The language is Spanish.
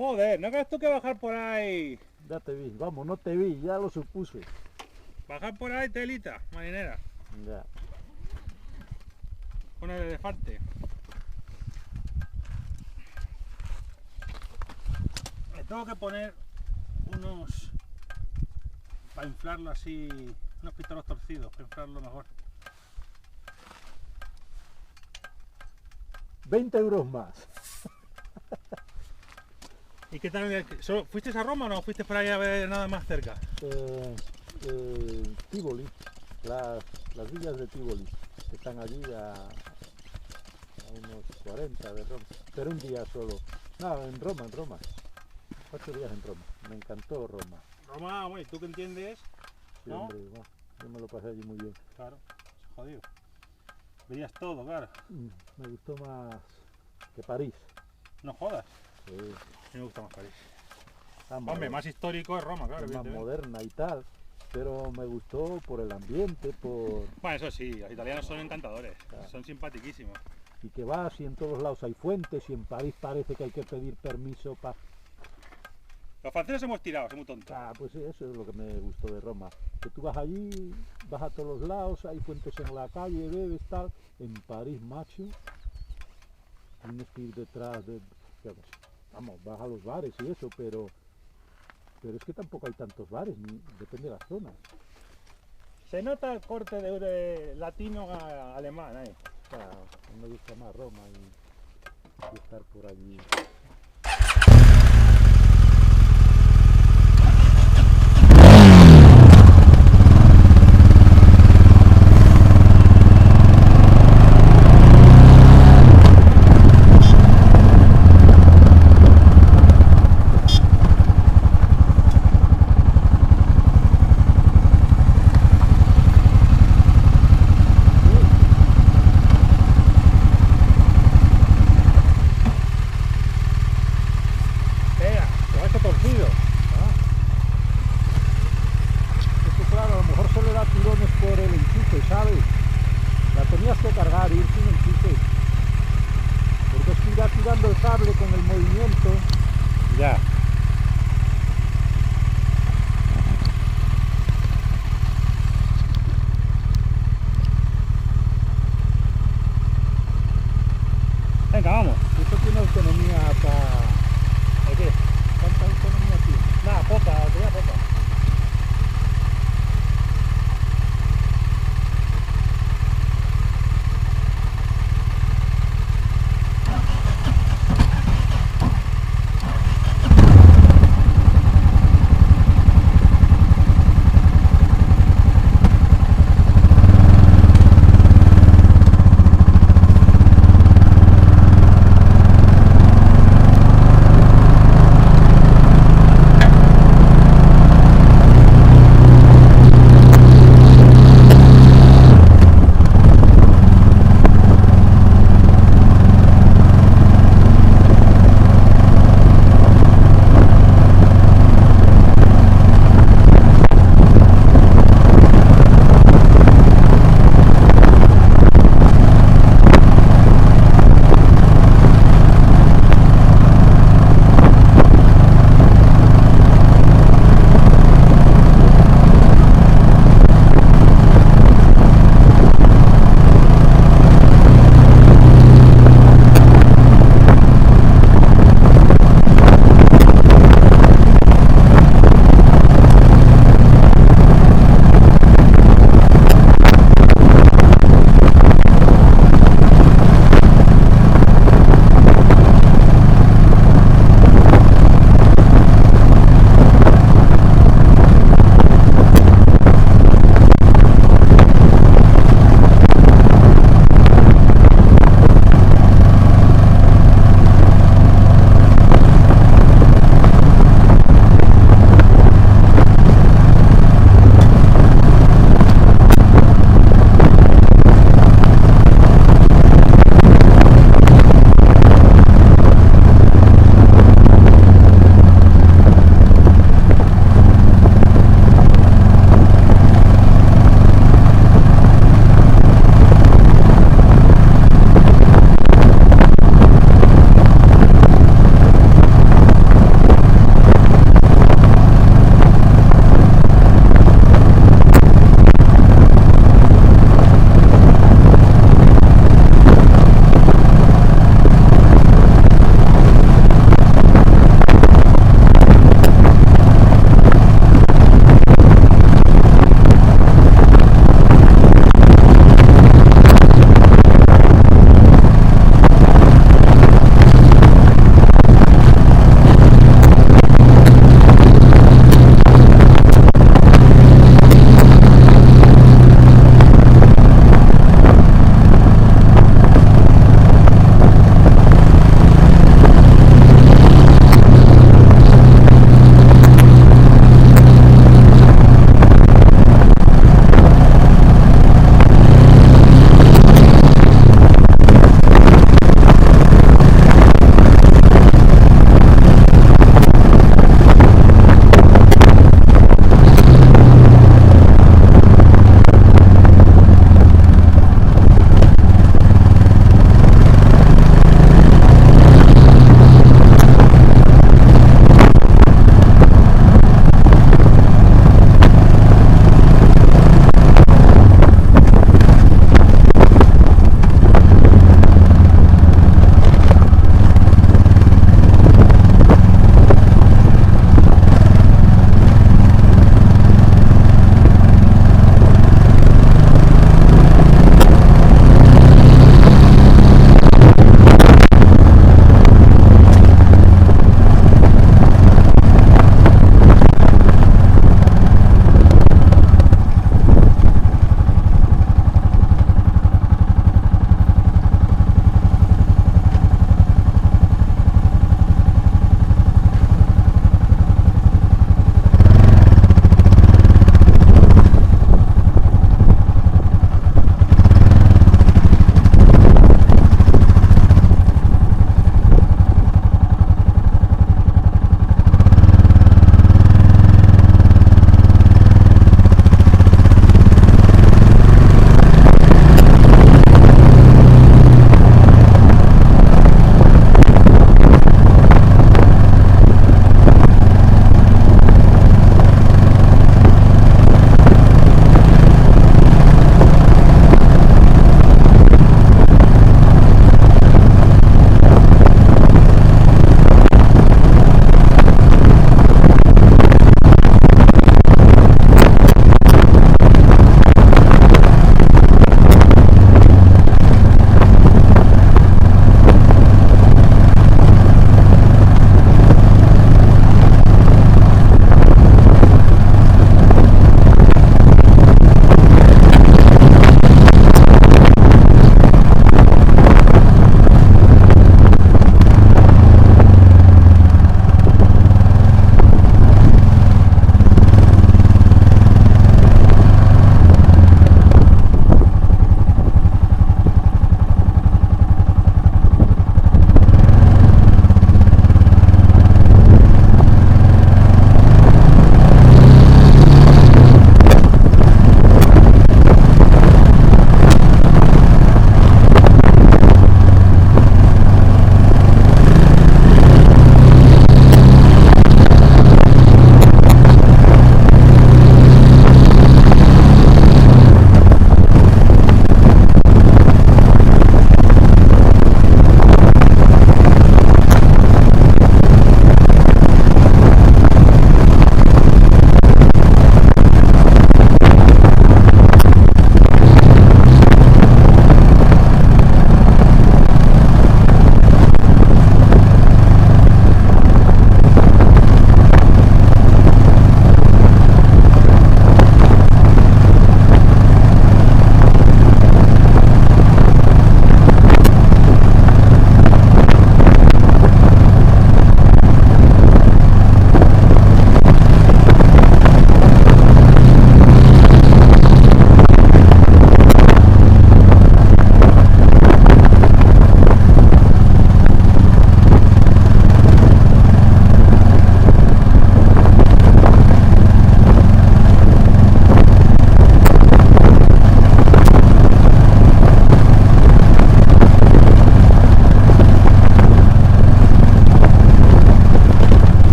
Joder, ¿no crees tú que bajar por ahí? Ya te vi, vamos, no te vi, ya lo supuse. Bajar por ahí, telita, marinera. Ya. Con el elefante. Le tengo que poner unos... para inflarlo así, unos pitolos torcidos, para inflarlo mejor. 20 euros más. ¿Y qué tal? ¿Fuiste a Roma o no? ¿Fuiste por ahí a ver nada más cerca? Tivoli, las villas de Tivoli, que están allí a unos 40 de Roma, pero un día solo. No, en Roma. 8 días en Roma. Me encantó Roma. Roma, bueno, ¿tú qué entiendes? Sí, ¿No? hombre, bueno, yo me lo pasé allí muy bien. Claro, jodido. Verías todo, claro. Me gustó más que París. No jodas. Sí. A mí me gusta más París. Hombre, Hombre, más histórico es Roma, claro. es más evidentemente. moderna y tal, pero me gustó por el ambiente, por... Bueno, eso sí, los italianos son encantadores. Claro. Son simpaticísimos. y que vas y en todos lados hay fuentes y en París parece que hay que pedir permiso para... Los franceses hemos tirado, somos muy tontos. Ah, pues sí, eso es lo que me gustó de Roma, que tú vas allí, vas a todos los lados, hay fuentes en la calle, bebes, tal. En París, macho, tienes que ir detrás de... Vamos, vas a los bares y eso, pero es que tampoco hay tantos bares, depende de las zonas. Se nota el corte de latino a alemán ahí. O sea, me gusta más Roma y estar por allí. ¿Sabes? La tenías que cargar, ir sin enchufe, porque es que irá tirando el cable con el movimiento. Ya.